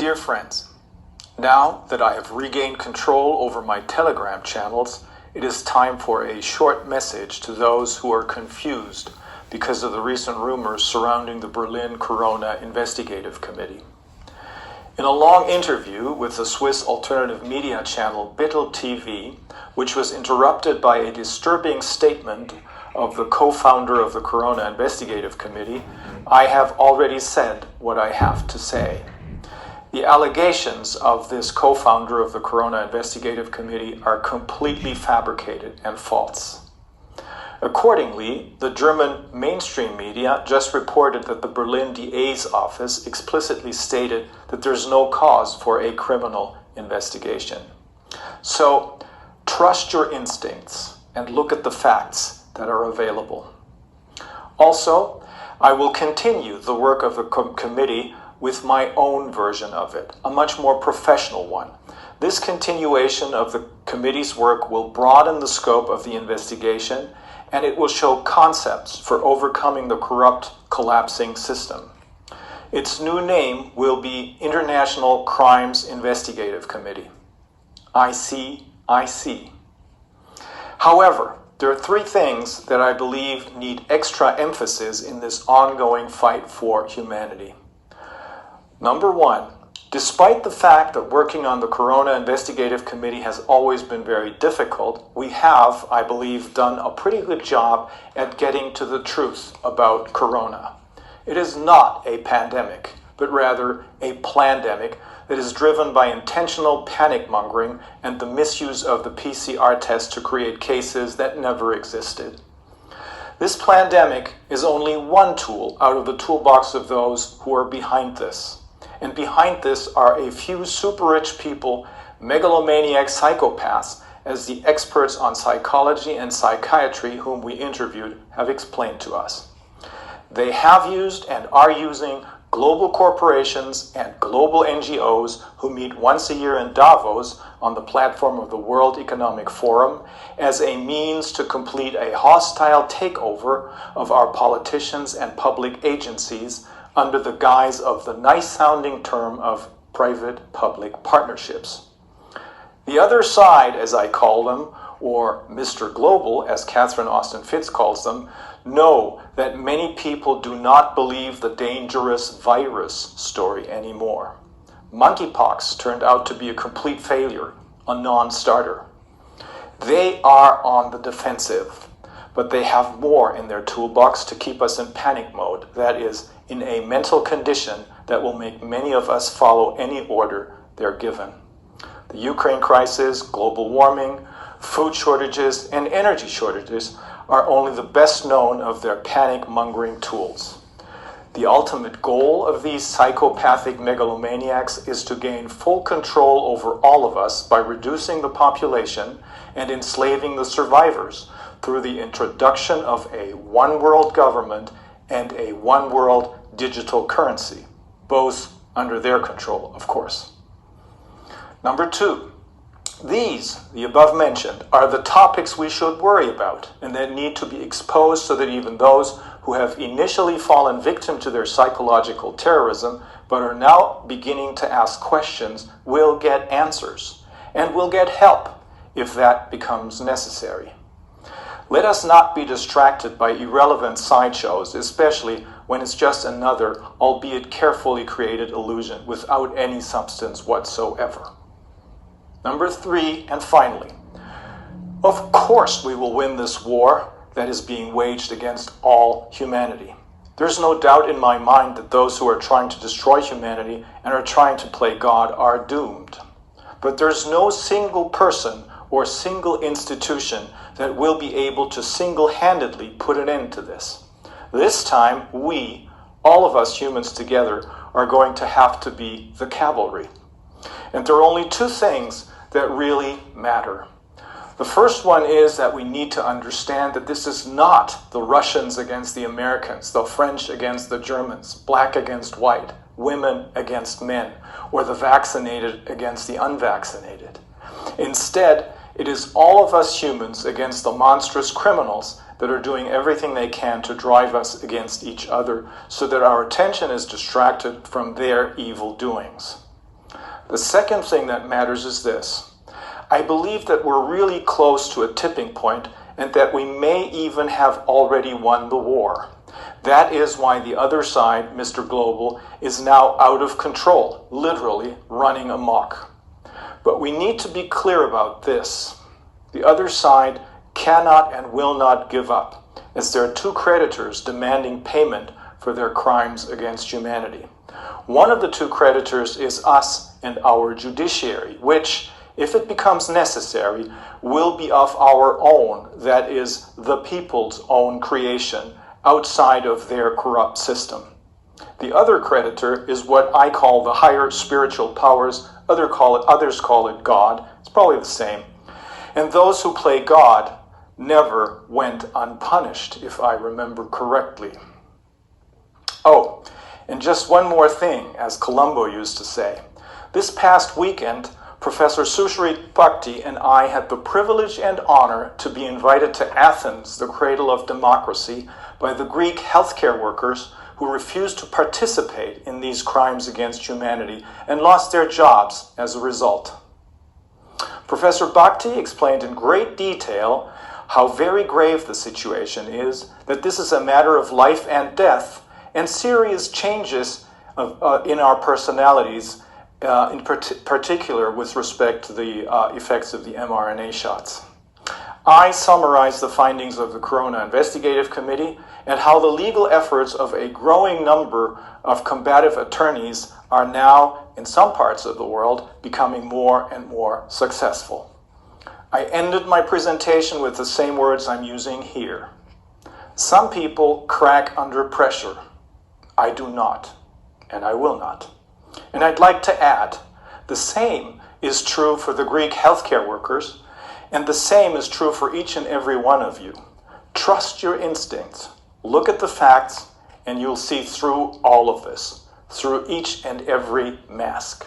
Dear friends, now that I have regained control over my Telegram channels, it is time for a short message to those who are confused because of the recent rumors surrounding the Berlin Corona Investigative Committee. In a long interview with the Swiss alternative media channel Bitte TV, which was interrupted by a disturbing statement of the co-founder of the Corona Investigative Committee, I have already said what I have to say. The allegations of this co-founder of the Corona Investigative Committee are completely fabricated and false. Accordingly, the German mainstream media just reported that the Berlin DA's office explicitly stated that there's no cause for a criminal investigation. So, trust your instincts and look at the facts that are available. Also, I will continue the work of the committee with my own version of it, a much more professional one. This continuation of the committee's work will broaden the scope of the investigation, and it will show concepts for overcoming the corrupt, collapsing system. Its new name will be International Crimes Investigative Committee, ICIC. However, there are three things that I believe need extra emphasis in this ongoing fight for humanity. Number one, despite the fact that working on the Corona Investigative Committee has always been very difficult, we have, I believe, done a pretty good job at getting to the truth about Corona. It is not a pandemic, but rather a plandemic that is driven by intentional panic mongering and the misuse of the PCR test to create cases that never existed. This plandemic is only one tool out of the toolbox of those who are behind this. And behind this are a few super-rich people, megalomaniac psychopaths, as the experts on psychology and psychiatry whom we interviewed have explained to us. They have used and are using global corporations and global NGOs who meet once a year in Davos on the platform of the World Economic Forum as a means to complete a hostile takeover of our politicians and public agencies under the guise of the nice-sounding term of private-public partnerships. The other side, as I call them, or Mr. Global, as Catherine Austin Fitts calls them, know that many people do not believe the dangerous virus story anymore. Monkeypox turned out to be a complete failure, a non-starter. They are on the defensive, but they have more in their toolbox to keep us in panic mode, that is, in a mental condition that will make many of us follow any order they're given. The Ukraine crisis, global warming, food shortages, and energy shortages are only the best known of their panic-mongering tools. The ultimate goal of these psychopathic megalomaniacs is to gain full control over all of us by reducing the population and enslaving the survivors through the introduction of a one-world government and a one-world digital currency, both under their control, of course. Number two, these, the above mentioned, are the topics we should worry about and that need to be exposed so that even those who have initially fallen victim to their psychological terrorism but are now beginning to ask questions will get answers and will get help if that becomes necessary. Let us not be distracted by irrelevant sideshows, especially when it's just another, albeit carefully created illusion without any substance whatsoever. Number three, and finally, of course we will win this war that is being waged against all humanity. There's no doubt in my mind that those who are trying to destroy humanity and are trying to play God are doomed. But there's no single person or single institution that will be able to single-handedly put an end to this. This time, we, all of us humans together, are going to have to be the cavalry. And there are only two things that really matter. The first one is that we need to understand that this is not the Russians against the Americans, the French against the Germans, black against white, women against men, or the vaccinated against the unvaccinated. Instead, it is all of us humans against the monstrous criminals that are doing everything they can to drive us against each other so that our attention is distracted from their evil doings. The second thing that matters is this. I believe that we're really close to a tipping point and that we may even have already won the war. That is why the other side, Mr. Global, is now out of control, literally running amok. But we need to be clear about this. The other side cannot and will not give up, as there are two creditors demanding payment for their crimes against humanity. One of the two creditors is us and our judiciary, which, if it becomes necessary, will be of our own, that is, the people's own creation, outside of their corrupt system. The other creditor is what I call the higher spiritual powers, others call it God, it's probably the same. And those who play God never went unpunished, if I remember correctly. Oh, and just one more thing, as Columbo used to say. This past weekend, Professor Sushrit Bhakti and I had the privilege and honor to be invited to Athens, the cradle of democracy, by the Greek healthcare workers who refused to participate in these crimes against humanity and lost their jobs as a result. Professor Bhakti explained in great detail how very grave the situation is, that this is a matter of life and death, and serious changes in our personalities, in particular with respect to the effects of the mRNA shots. I summarized the findings of the Corona Investigative Committee and how the legal efforts of a growing number of combative attorneys are now, in some parts of the world, becoming more and more successful. I ended my presentation with the same words I'm using here. Some people crack under pressure. I do not, and I will not. And I'd like to add, the same is true for the Greek healthcare workers, and the same is true for each and every one of you. Trust your instincts. Look at the facts, and you'll see through all of this, through each and every mask.